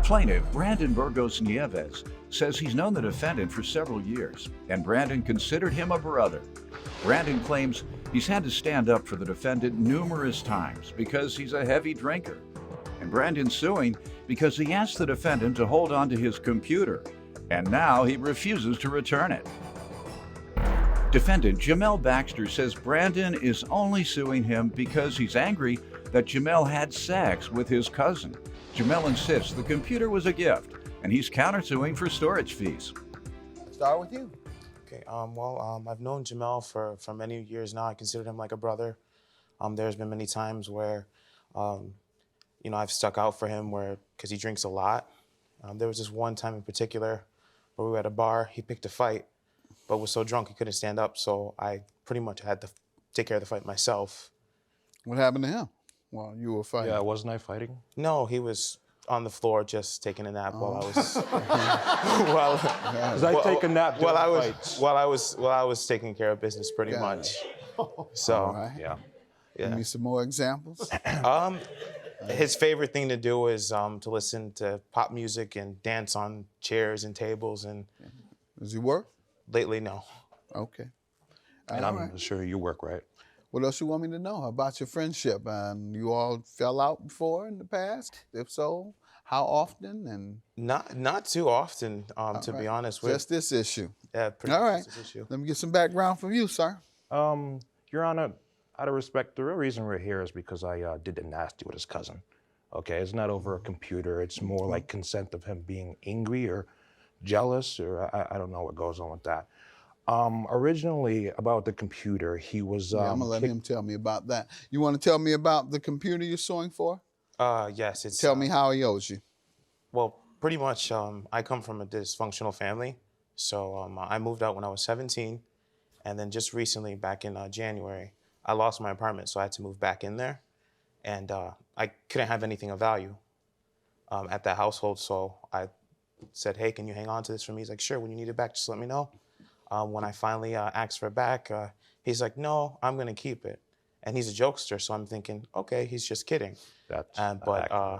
Plaintiff Brandon Burgos Nieves says he's known the defendant for several years, and Brandon considered him a brother. Brandon claims he's had to stand up for the defendant numerous times because he's a heavy drinker. And Brandon's suing because he asked the defendant to hold on to his computer, and now he refuses to return it. Defendant Jamel Baxter says Brandon is only suing him because he's angry that Jamel had sex with his cousin. Jamel insists the computer was a gift, and he's countersuing for storage fees. Start with you. Okay, I've known Jamel for many years now. I consider him like a brother. There's been many times where, I've stuck out for him because he drinks a lot. There was this one time in particular where we were at a bar. He picked a fight, but was so drunk he couldn't stand up, so I pretty much had to take care of the fight myself. What happened to him while you were fighting? Yeah, wasn't I fighting? No, he was on the floor just taking a nap while I was while I was taking care of business pretty much. So All right. Yeah. Give me some more examples. His favorite thing to do is to listen to pop music and dance on chairs and tables. And Does he work? lately, no. Okay. And All I'm right. sure you work, right? What else you want me to know about your friendship? You all fell out before in the past? If so, how often? And Not too often, to be honest with. just this issue. Yeah, pretty All much right. this issue. Let me get some background from you, sir. Your Honor, out of respect, the real reason we're here is because I did the nasty with his cousin. Okay, it's not over a computer. It's more like consent of him being angry or jealous, or I don't know what goes on with that. Originally, about the computer, he was... Yeah, I'm gonna let him tell me about that. You want to tell me about the computer you're suing for? Yes, it's... Tell me how he owes you. Well, pretty much, I come from a dysfunctional family. So I moved out when I was 17. And then just recently, back in January, I lost my apartment, so I had to move back in there. And I couldn't have anything of value at that household, so I said, hey, can you hang on to this for me? He's like, sure, when you need it back, just let me know. When I finally asked for it back, he's like, no, I'm gonna keep it. And he's a jokester, so I'm thinking, okay, he's just kidding. But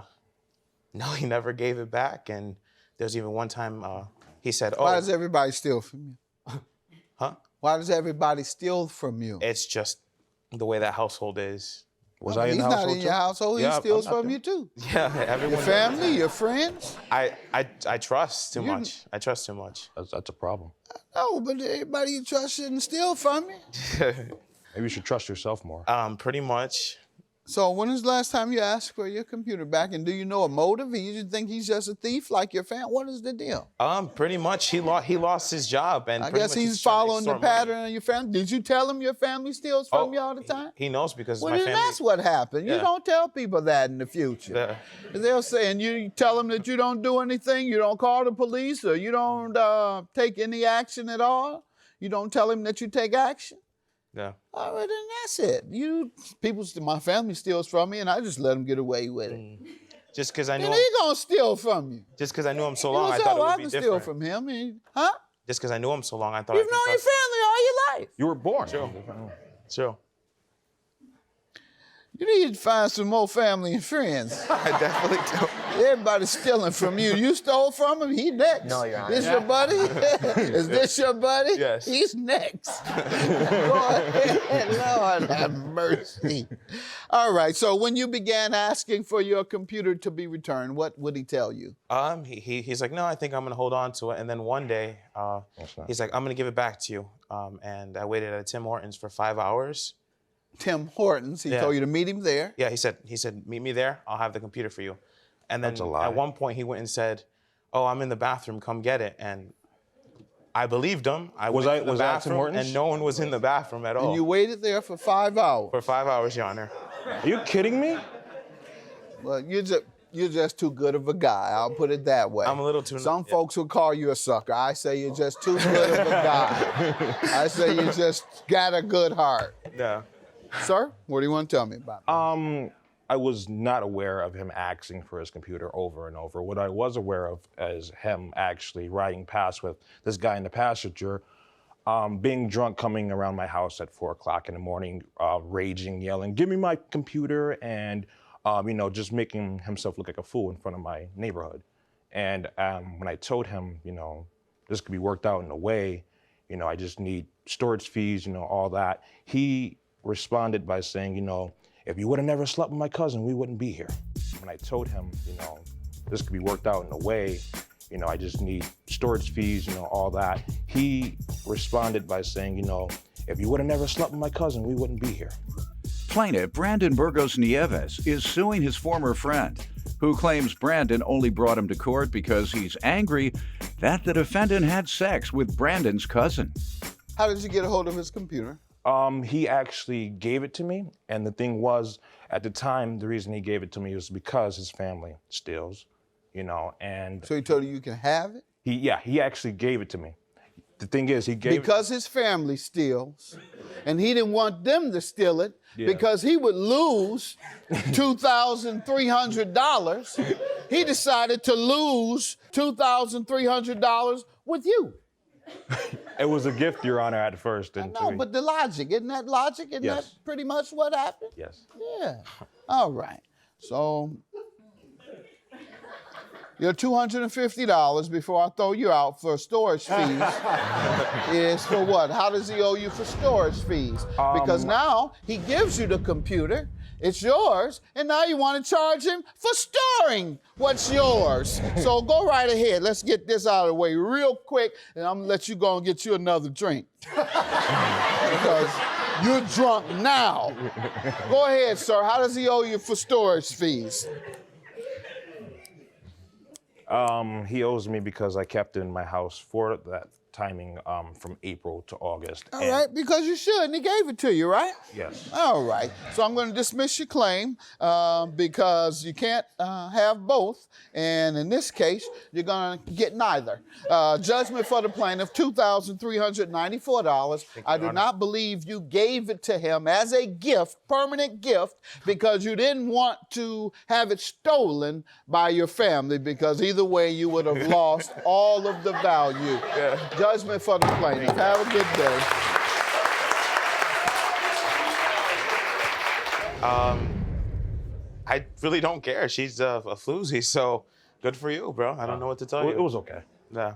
no, he never gave it back. And there's even one time he said, oh. Why does everybody steal from you? Huh? Why does everybody steal from you? It's just the way that household is. Was I in the He's not household in your too? household. Yeah, he steals I'm not from there. you too. Yeah, everyone. Your family, your friends. I trust too much. I trust too much. That's a problem. No, but everybody you trust shouldn't steal from you. Maybe you should trust yourself more. Pretty much. So when was the last time you asked for your computer back? And do you know a motive? You just think he's just a thief like your family? What is the deal? Pretty much he lost his job, and I pretty guess much he's trying to following the extort money. pattern of your family. Did you tell him your family steals from you all the time? He knows because Well, my then family. that's what happened. You Yeah. don't tell people that in the future. Yeah. They'll say, and you tell them that you don't do anything, you don't call the police, or you don't take any action at all. You don't tell them that you take action. Yeah. All right, then that's it. My family steals from me, and I just let them get away with it. Just because I knew And him, he gonna steal from you. just because I knew him so You long, I say, thought it "Oh, I would can be steal different. from him. Huh? Just because I knew him so long, I thought You've I known could your trust him. family all your life. You were born. Sure. You need to find some more family and friends. I definitely do. Everybody's stealing from you. You stole from him, he next. No, Your Honor. This your buddy? Is this your buddy? Yes. He's next. Go ahead, Lord have mercy. All right, so when you began asking for your computer to be returned, what would he tell you? He's like, no, I think I'm gonna hold on to it. And then one day, he's like, I'm gonna give it back to you. And I waited at Tim Hortons for 5 hours. Tim Hortons, he told you to meet him there. Yeah, he said, meet me there. I'll have the computer for you. And then That's a lie. at one point he went and said, oh, I'm in the bathroom, come get it. And I believed him. Was went to the I at Tim bathroom, Hortons? and no one was in the bathroom at all. And you waited there for 5 hours. For 5 hours, Your Honor. Are you kidding me? Well, you're just too good of a guy. I'll put it that way. I'm a little too... Some folks will call you a sucker. I say you're just too good of a guy. I say you just got a good heart. Yeah. Sir, what do you want to tell me about that? I was not aware of him asking for his computer over and over. What I was aware of is him actually riding past with this guy in the passenger, being drunk, coming around my house at 4 o'clock in the morning, raging, yelling, give me my computer, and just making himself look like a fool in front of my neighborhood. And when I told him, this could be worked out in a way, I just need storage fees, all that, he responded by saying, if you would have never slept with my cousin, we wouldn't be here. When I told him, this could be worked out in a way, I just need storage fees, all that, he responded by saying, if you would have never slept with my cousin, we wouldn't be here. Plaintiff Brandon Burgos Nieves is suing his former friend, who claims Brandon only brought him to court because he's angry that the defendant had sex with Brandon's cousin. How did you get a hold of his computer? He actually gave it to me, and the thing was, at the time, the reason he gave it to me was because his family steals, and So he told you can have it? he actually gave it to me. The thing is, he gave Because his family steals, and he didn't want them to steal it Yeah. because he would lose $2,300. He decided to lose $2,300 with you. It was a gift, Your Honor, at first. No, but the logic, isn't that logic? Isn't Yes. that pretty much what happened? Yes. Yeah. All right. So your $250 before I throw you out for storage fees is for what? How does he owe you for storage fees? Because now he gives you the computer, it's yours, and now you want to charge him for storing what's yours. So go right ahead. Let's get this out of the way real quick, and I'm gonna let you go and get you another drink. Because you're drunk now. Go ahead, sir. How does he owe you for storage fees? He owes me because I kept it in my house for that timing from April to August. All right, because you should, and he gave it to you, right? Yes. All right, so I'm going to dismiss your claim because you can't have both, and in this case, you're going to get neither. Judgment for the plaintiff, $2,394. I do not believe you gave it to him as a gift, permanent gift, because you didn't want to have it stolen by your family, because either way, you would have lost all of the value. Yeah. Judgment for the plaintiff. Have a good day. I really don't care. She's a floozy, so good for you, bro. I don't know what to tell you. It was okay. Yeah.